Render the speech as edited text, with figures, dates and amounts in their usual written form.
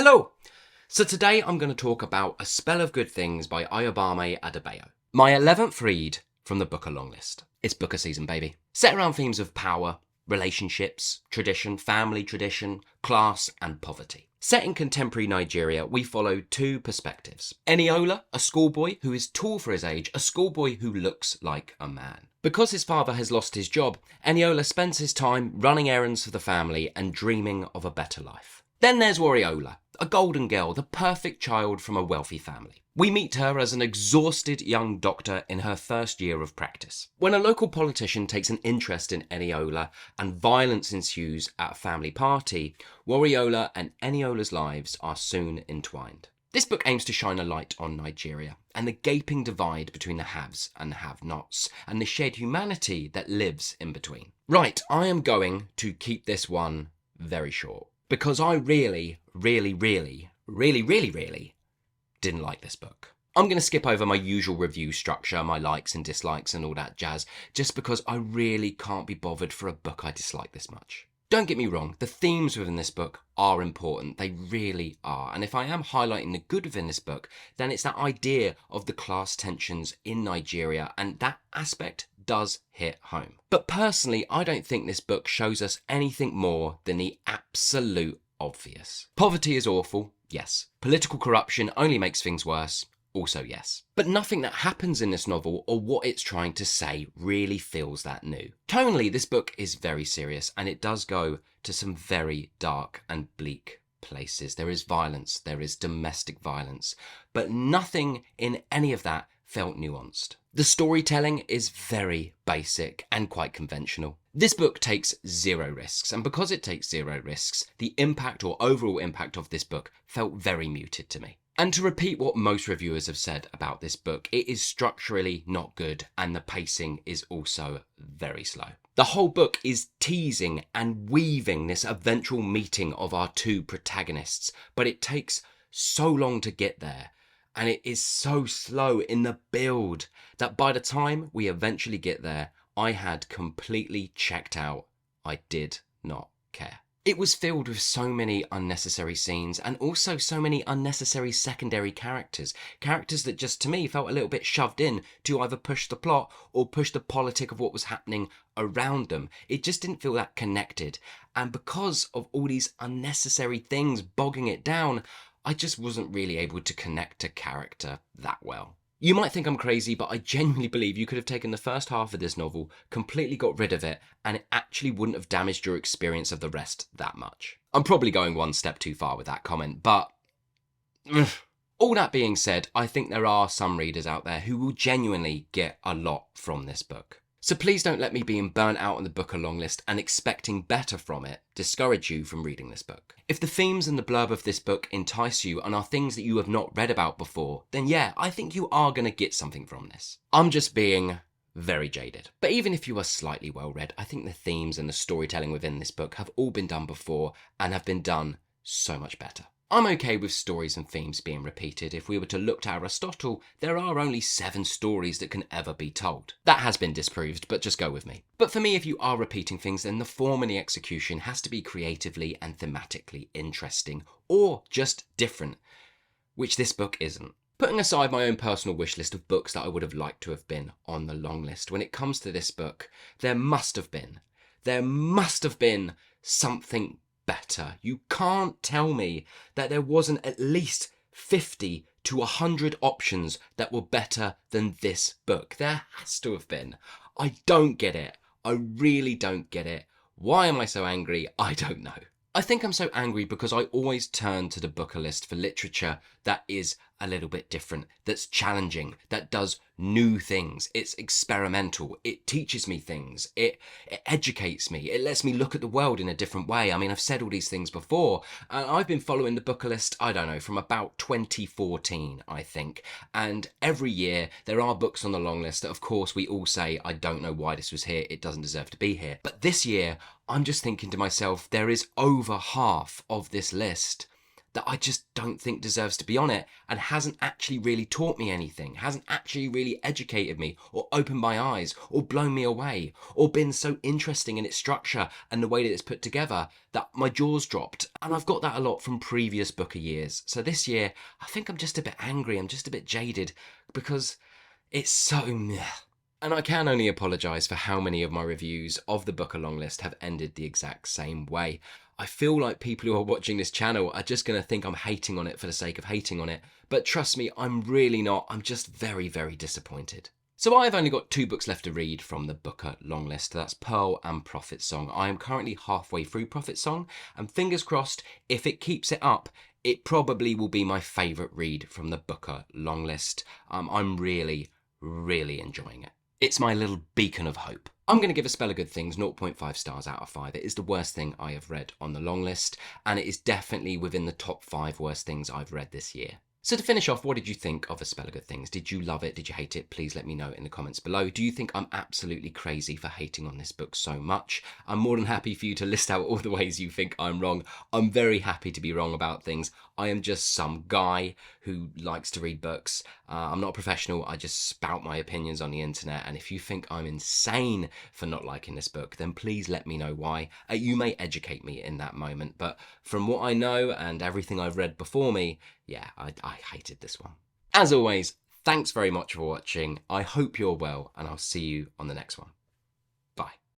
Hello! So today I'm going to talk about A Spell of Good Things by Ayobami Adebayo. My 11th read from the Booker long list. It's Booker season, baby. Set around themes of power, relationships, tradition, family tradition, class and poverty. Set in contemporary Nigeria, we follow two perspectives. Eniola, a schoolboy who is tall for his age, a schoolboy who looks like a man. Because his father has lost his job, Eniola spends his time running errands for the family and dreaming of a better life. Then there's Wuraola, a golden girl, the perfect child from a wealthy family. We meet her as an exhausted young doctor in her first year of practice. When a local politician takes an interest in Eniola and violence ensues at a family party, Wuraola and Eniola's lives are soon entwined. This book aims to shine a light on Nigeria and the gaping divide between the haves and the have-nots and the shared humanity that lives in between. Right, I am going to keep this one very short. Because I really didn't like this book. I'm going to skip over my usual review structure, my likes and dislikes and all that jazz, just because I really can't be bothered for a book I dislike this much. Don't get me wrong, the themes within this book are important, they really are, and if I am highlighting the good within this book, then it's that idea of the class tensions in Nigeria, and that aspect does hit home. But personally, I don't think this book shows us anything more than the absolute obvious. Poverty is awful, yes. Political corruption only makes things worse, also yes. But nothing that happens in this novel or what it's trying to say really feels that new. Tonally, this book is very serious and it does go to some very dark and bleak places. There is violence, there is domestic violence, but nothing in any of that felt nuanced. The storytelling is very basic and quite conventional. This book takes zero risks, and because it takes zero risks, the impact or overall impact of this book felt very muted to me. And to repeat what most reviewers have said about this book, it is structurally not good and the pacing is also very slow. The whole book is teasing and weaving this eventual meeting of our two protagonists, but it takes so long to get there. And it is so slow in the build that by the time we eventually get there, I had completely checked out. I did not care. It was filled with so many unnecessary scenes and also so many unnecessary secondary characters. Characters that just to me felt a little bit shoved in to either push the plot or push the politic of what was happening around them. It just didn't feel that connected. And because of all these unnecessary things bogging it down, I just wasn't really able to connect to character that well. You might think I'm crazy, but I genuinely believe you could have taken the first half of this novel, completely got rid of it, and it actually wouldn't have damaged your experience of the rest that much. I'm probably going one step too far with that comment, but all that being said, I think there are some readers out there who will genuinely get a lot from this book. So please don't let me being burnt out on the Booker long list and expecting better from it discourage you from reading this book. If the themes and the blurb of this book entice you and are things that you have not read about before, then yeah, I think you are going to get something from this. I'm just being very jaded. But even if you are slightly well read, I think the themes and the storytelling within this book have all been done before and have been done so much better. I'm okay with stories and themes being repeated. If we were to look to Aristotle, there are only 7 stories that can ever be told. That has been disproved, but just go with me. But for me, if you are repeating things, then the form and the execution has to be creatively and thematically interesting, or just different, which this book isn't. Putting aside my own personal wish list of books that I would have liked to have been on the long list, when it comes to this book, there must have been something better. You can't tell me that there wasn't at least 50 to 100 options that were better than this book. There has to have been. I don't get it. I really don't get it. Why am I so angry? I don't know. I think I'm so angry because I always turn to the Booker list for literature that is a little bit different, that's challenging, that does new things. It's experimental. It teaches me things. It educates me. It lets me look at the world in a different way. I mean, I've said all these things before. I've been following the Booker list, I don't know, from about 2014, I think. And every year there are books on the long list that, of course, we all say, I don't know why this was here. It doesn't deserve to be here. But this year, I'm just thinking to myself, there is over half of this list that I just don't think deserves to be on it and hasn't actually really taught me anything, hasn't actually really educated me or opened my eyes or blown me away or been so interesting in its structure and the way that it's put together that my jaw's dropped. And I've got that a lot from previous Booker years. So this year, I think I'm just a bit angry, I'm just a bit jaded because it's so meh. And I can only apologise for how many of my reviews of the Booker long list have ended the exact same way. I feel like people who are watching this channel are just going to think I'm hating on it for the sake of hating on it. But trust me, I'm really not. I'm just very, very disappointed. So I've only got 2 books left to read from the Booker long list. That's Pearl and Prophet Song. I am currently halfway through Prophet Song, and fingers crossed, if it keeps it up, it probably will be my favourite read from the Booker long list. I'm really, really enjoying it. It's my little beacon of hope. I'm going to give A Spell of Good Things 0.5 stars out of 5. It is the worst thing I have read on the long list, and it is definitely within the top 5 worst things I've read this year. So to finish off, what did you think of A Spell of Good Things? Did you love it? Did you hate it? Please let me know in the comments below. Do you think I'm absolutely crazy for hating on this book so much? I'm more than happy for you to list out all the ways you think I'm wrong. I'm very happy to be wrong about things. I am just some guy who likes to read books. I'm not a professional. I just spout my opinions on the internet. And if you think I'm insane for not liking this book, then please let me know why. You may educate me in that moment. But from what I know and everything I've read before me, yeah, I hated this one. As always, thanks very much for watching. I hope you're well, and I'll see you on the next one.